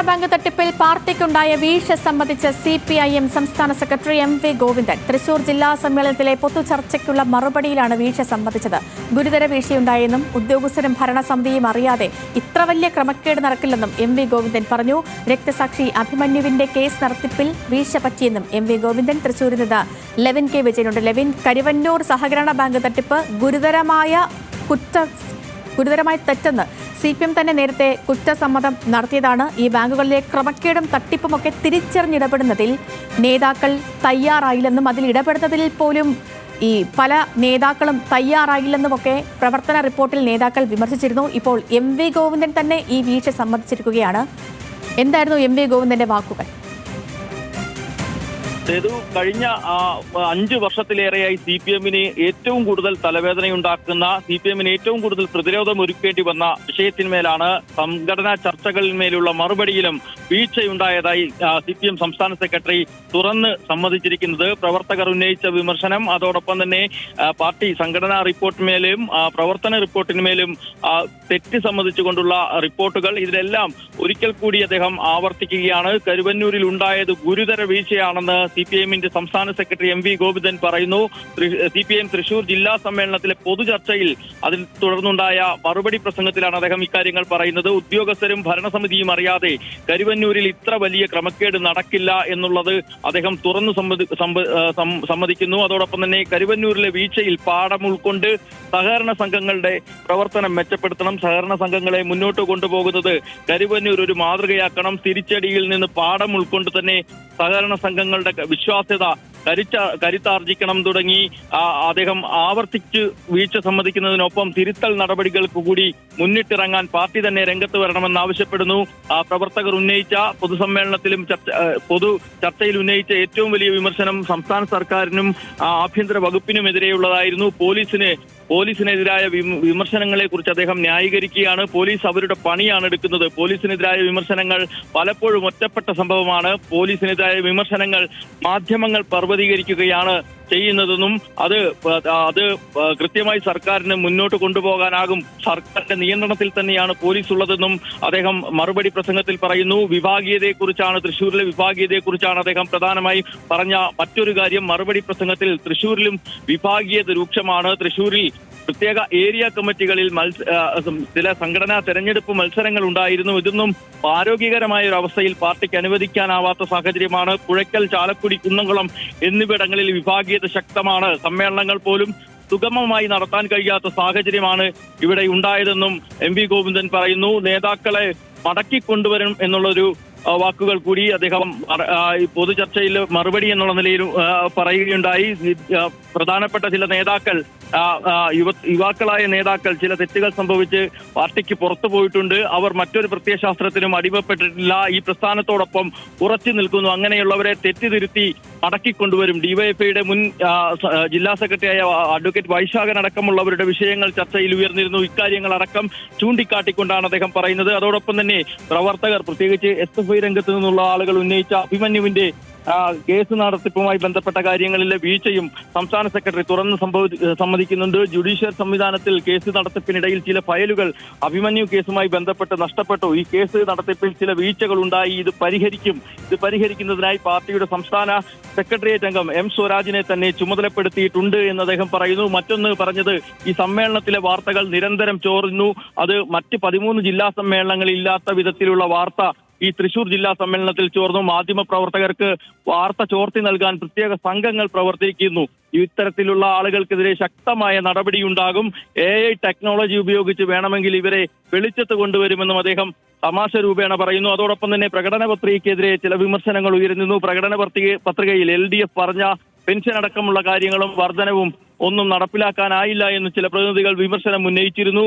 Bank തട്ടിപ്പിൽ പാർട്ടിക്കുണ്ടായ വീഴ്ച സംബന്ധിച്ച് CPIM സംസ്ഥാന സെക്രട്ടറി MV ഗോവിന്ദൻ തൃശൂർ ജില്ലാ സമ്മേളനത്തിലെ പൊതുചർച്ചയ്ക്കുള്ള മറുപടിയിലാണ് വീഴ്ച സംബന്ധിച്ചത്. ഗുരുതര വീഴ്ചയുണ്ടായെന്നും ഉദ്യോഗസ്ഥരും ഭരണസമിതിയും അറിയാതെ ഇത്ര വലിയ ക്രമക്കേട് നടക്കില്ലെന്നും MV ഗോവിന്ദൻ പറഞ്ഞു. രക്തസാക്ഷി അഭിമന്യുവിന്റെ കേസ് നടത്തിപ്പിൽ വീഴ്ച പറ്റിയെന്നും MV ഗോവിന്ദൻ. തൃശൂരിൽ നിന്ന് ലെവിൻ കെ വിജയനുണ്ട്. ലെവിൻ, കരുവന്നൂർ സഹകരണ ബാങ്ക് തട്ടിപ്പ് ഗുരുതരമായ തെറ്റെന്ന് CPM തന്നെ നേരത്തെ കുറ്റസമ്മതം നടത്തിയതാണ്. ഈ ബാങ്കുകളിലെ ക്രമക്കേടും തട്ടിപ്പുമൊക്കെ തിരിച്ചറിഞ്ഞിടപെടുന്നതിൽ നേതാക്കൾ തയ്യാറായില്ലെന്നും അതിൽ ഇടപെടുന്നതിൽ പോലും ഈ പല നേതാക്കളും തയ്യാറായില്ലെന്നുമൊക്കെ പ്രവർത്തന റിപ്പോർട്ടിൽ നേതാക്കൾ വിമർശിച്ചിരുന്നു. ഇപ്പോൾ MV ഗോവിന്ദൻ തന്നെ ഈ വീഴ്ച സമ്മതിച്ചിരിക്കുകയാണ്. എന്തായിരുന്നു MV ഗോവിന്ദന്റെ വാക്കുകൾ? കഴിഞ്ഞ 5 വർഷത്തിലേറെയായി CPM-ന് ഏറ്റവും കൂടുതൽ തലവേദനയുണ്ടാക്കുന്ന, CPM-ന് ഏറ്റവും കൂടുതൽ പ്രതിരോധം ഒരുക്കേണ്ടി വന്ന വിഷയത്തിന്മേലാണ് സംഘടനാ ചർച്ചകളിന്മേലുള്ള മറുപടിയിലും വീഴ്ചയുണ്ടായതായി CPM സംസ്ഥാന സെക്രട്ടറി തുറന്ന് സമ്മതിച്ചിരിക്കുന്നത്. പ്രവർത്തകർ ഉന്നയിച്ച വിമർശനം, അതോടൊപ്പം തന്നെ പാർട്ടി സംഘടനാ റിപ്പോർട്ടിന്മേലും പ്രവർത്തന റിപ്പോർട്ടിന്മേലും തെറ്റ് സംബന്ധിച്ചുകൊണ്ടുള്ള റിപ്പോർട്ടുകൾ, ഇതിലെല്ലാം ഒരിക്കൽ കൂടി അദ്ദേഹം ആവർത്തിക്കുകയാണ്. കരുവന്നൂരിൽ ഉണ്ടായത് ഗുരുതര വീഴ്ചയാണെന്ന് CPM-ന്റെ സംസ്ഥാന സെക്രട്ടറി MV ഗോവിന്ദൻ പറയുന്നു. CPM തൃശൂർ ജില്ലാ സമ്മേളനത്തിലെ പൊതുചർച്ചയിൽ അതിൽ തുടർന്നുണ്ടായ മറുപടി പ്രസംഗത്തിലാണ് അദ്ദേഹം ഇക്കാര്യങ്ങൾ പറയുന്നത്. ഉദ്യോഗസ്ഥരും ഭരണസമിതിയും അറിയാതെ കരുവന്നൂരിൽ ഇത്ര വലിയ ക്രമക്കേട് നടക്കില്ല എന്നുള്ളത് അദ്ദേഹം തുറന്നു സമ്മതിക്കുന്നു. അതോടൊപ്പം തന്നെ കരുവന്നൂരിലെ വീഴ്ചയിൽ പാഠം ഉൾക്കൊണ്ട് സഹകരണ സംഘങ്ങളുടെ പ്രവർത്തനം മെച്ചപ്പെടുത്തണം, സഹകരണ സംഘങ്ങളെ മുന്നോട്ട് കൊണ്ടുപോകുന്നത് കരുവന്നൂർ ഒരു മാതൃകയാക്കണം, തിരിച്ചടിയിൽ നിന്ന് പാഠം ഉൾക്കൊണ്ട് തന്നെ സഹകരണ സംഘങ്ങളുടെ വിശ്വാസ്യത കരുത്താർജിക്കണം തുടങ്ങി അദ്ദേഹം ആവർത്തിച്ച് വീഴ്ച സമ്മതിക്കുന്നതിനൊപ്പം തിരുത്തൽ നടപടികൾക്ക് കൂടി മുന്നിട്ടിറങ്ങാൻ പാർട്ടി തന്നെ രംഗത്ത് വരണമെന്ന് ആവശ്യപ്പെടുന്നു. പ്രവർത്തകർ ഉന്നയിച്ച പൊതുസമ്മേളനത്തിലും പൊതു ചർച്ചയിൽ ഉന്നയിച്ച ഏറ്റവും വലിയ വിമർശനം സംസ്ഥാന സർക്കാരിനും ആഭ്യന്തര വകുപ്പിനുമെതിരെയുള്ളതായിരുന്നു. പോലീസിനെതിരായ വിമർശനങ്ങളെ കുറിച്ച് അദ്ദേഹം ന്യായീകരിക്കുകയാണ്. പോലീസ് അവരുടെ പണിയാണ് എടുക്കുന്നത്. പോലീസിനെതിരായ വിമർശനങ്ങൾ പലപ്പോഴും ഒറ്റപ്പെട്ട സംഭവമാണ്. പോലീസിനെതിരായ വിമർശനങ്ങൾ മാധ്യമങ്ങൾ പർവ്വതീകരിക്കുകയാണ് ചെയ്യുന്നതെന്നും അത് കൃത്യമായി സർക്കാരിന് മുന്നോട്ട് കൊണ്ടുപോകാനാകും, സർക്കാരിന്റെ നിയന്ത്രണത്തിൽ തന്നെയാണ് പോലീസ് ഉള്ളതെന്നും അദ്ദേഹം മറുപടി പ്രസംഗത്തിൽ പറയുന്നു. തൃശ്ശൂരിലെ വിഭാഗീയതയെക്കുറിച്ചാണ് അദ്ദേഹം പ്രധാനമായി പറഞ്ഞ മറ്റൊരു കാര്യം. മറുപടി പ്രസംഗത്തിൽ തൃശ്ശൂരിലും വിഭാഗീയത രൂക്ഷമാണ്. തൃശ്ശൂരിൽ പ്രത്യേക ഏരിയ കമ്മിറ്റികളിൽ ചില സംഘടനാ തെരഞ്ഞെടുപ്പ് മത്സരങ്ങൾ ഉണ്ടായിരുന്നു. ഇതൊന്നും ആരോഗ്യകരമായ ഒരു അവസ്ഥയിൽ പാർട്ടിക്ക് അനുവദിക്കാനാവാത്ത സാഹചര്യമാണ്. പുഴയ്ക്കൽ, ചാലക്കുടി, കുന്നംകുളം എന്നിവിടങ്ങളിൽ വിഭാഗീയത ശക്തമാണ്. സമ്മേളനങ്ങൾ പോലും സുഗമമായി നടത്താൻ കഴിയാത്ത സാഹചര്യമാണ് ഇവിടെ ഉണ്ടായതെന്നും MV ഗോവിന്ദൻ പറയുന്നു. നേതാക്കളെ മടക്കിക്കൊണ്ടുവരും എന്നുള്ളൊരു വാക്കുകൾ കൂടി അദ്ദേഹം പൊതുചർച്ചയിൽ മറുപടി എന്നുള്ള നിലയിൽ പറയുകയുണ്ടായി. പ്രധാനപ്പെട്ട ചില നേതാക്കൾ, യുവാക്കളായ നേതാക്കൾ ചില തെറ്റുകൾ സംഭവിച്ച് പാർട്ടിക്ക് പുറത്തു പോയിട്ടുണ്ട്. അവർ മറ്റൊരു പ്രത്യയശാസ്ത്രത്തിനും അടിമപ്പെട്ടിട്ടില്ല, ഈ പ്രസ്ഥാനത്തോടൊപ്പം ഉറച്ചു നിൽക്കുന്നു. അങ്ങനെയുള്ളവരെ തെറ്റിതിരുത്തി മടക്കിക്കൊണ്ടുവരും. DYFIയുടെ മുൻ ജില്ലാ സെക്രട്ടറിയായ അഡ്വക്കേറ്റ് വൈശാഖൻ അടക്കമുള്ളവരുടെ വിഷയങ്ങൾ ചർച്ചയിൽ ഉയർന്നിരുന്നു. ഇക്കാര്യങ്ങളടക്കം ചൂണ്ടിക്കാട്ടിക്കൊണ്ടാണ് അദ്ദേഹം പറയുന്നത്. അതോടൊപ്പം തന്നെ പ്രവർത്തകർ, പ്രത്യേകിച്ച് SFI രംഗത്ത് നിന്നുള്ള ആളുകൾ ഉന്നയിച്ച അഭിമന്യുവിന്റെ കേസ് നടത്തിപ്പുമായി ബന്ധപ്പെട്ട കാര്യങ്ങളിലെ വീഴ്ചയും സംസ്ഥാന സെക്രട്ടറി തുറന്ന് സമ്മതിക്കുന്നുണ്ട്. ജുഡീഷ്യൽ സംവിധാനത്തിൽ കേസ് നടത്തിപ്പിനിടയിൽ ചില ഫയലുകൾ അഭിമന്യു കേസുമായി ബന്ധപ്പെട്ട് നഷ്ടപ്പെട്ടു. ഈ കേസ് നടത്തിപ്പിൽ ചില വീഴ്ചകൾ ഉണ്ടായി. ഇത് പരിഹരിക്കുന്നതിനായി പാർട്ടിയുടെ സംസ്ഥാന സെക്രട്ടേറിയറ്റ് അംഗം M സ്വരാജിനെ തന്നെ ചുമതലപ്പെടുത്തിയിട്ടുണ്ട് എന്ന് അദ്ദേഹം പറയുന്നു. മറ്റൊന്ന് പറഞ്ഞത്, ഈ സമ്മേളനത്തിലെ വാർത്തകൾ നിരന്തരം ചോർന്നു. അത് മറ്റ് 13 ജില്ലാ സമ്മേളനങ്ങളിൽ ഇല്ലാത്ത വിധത്തിലുള്ള വാർത്ത ഈ തൃശൂർ ജില്ലാ സമ്മേളനത്തിൽ ചോർന്നു. മാധ്യമപ്രവർത്തകർക്ക് വാർത്ത ചോർത്തി നൽകാൻ പ്രത്യേക സംഘങ്ങൾ പ്രവർത്തിക്കുന്നു. ഇത്തരത്തിലുള്ള ആളുകൾക്കെതിരെ ശക്തമായ നടപടിയുണ്ടാകും. AI ടെക്നോളജി ഉപയോഗിച്ച് വേണമെങ്കിൽ ഇവരെ വെളിച്ചത്ത് കൊണ്ടുവരുമെന്നും അദ്ദേഹം തമാശ രൂപേണ പറയുന്നു. അതോടൊപ്പം തന്നെ പ്രകടന പത്രികയ്ക്കെതിരെ ചില വിമർശനങ്ങൾ ഉയരുന്നു. പ്രകടന പത്രികയിൽ LDF പറഞ്ഞ പെൻഷൻ അടക്കമുള്ള കാര്യങ്ങളും വർധനവും ഒന്നും നടപ്പിലാക്കാനായില്ല എന്ന് ചില പ്രതിനിധികൾ വിമർശനം ഉന്നയിച്ചിരുന്നു.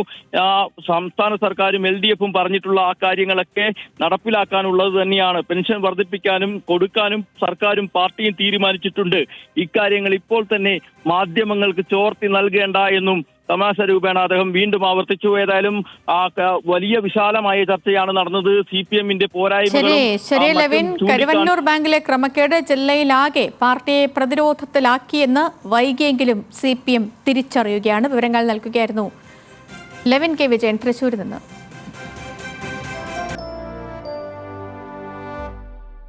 സംസ്ഥാന സർക്കാരും LDF-ഉം പറഞ്ഞിട്ടുള്ള ആ കാര്യങ്ങളൊക്കെ നടപ്പിലാക്കാനുള്ളത് തന്നെയാണ്. പെൻഷൻ വർദ്ധിപ്പിക്കാനും കൊടുക്കാനും സർക്കാരും പാർട്ടിയും തീരുമാനിച്ചിട്ടുണ്ട്. ഇക്കാര്യങ്ങൾ ഇപ്പോൾ തന്നെ മാധ്യമങ്ങൾക്ക് ചോർത്തി നൽകേണ്ട എന്നും തമാശ രൂപേണ അദ്ദേഹം വീണ്ടും ആവർത്തിച്ചു. ഏതായാലും വലിയ വിശാലമായ ചർച്ചയാണ് നടന്നത്. CPM-ന്റെ പോരായ്മകളും കരുവന്നൂർ ബാങ്കിലെ ക്രമക്കേട് ജില്ലയിലാകെ പാർട്ടിയെ പ്രതിരോധത്തിലാക്കിയെന്ന് വൈകിയെങ്കിലും CPM തിരിച്ചറിയുകയാണ്. വിവരങ്ങൾ നൽകുകയായിരുന്നു ലെവിൻ കെ വിജയൻ തൃശൂരിൽ നിന്ന്.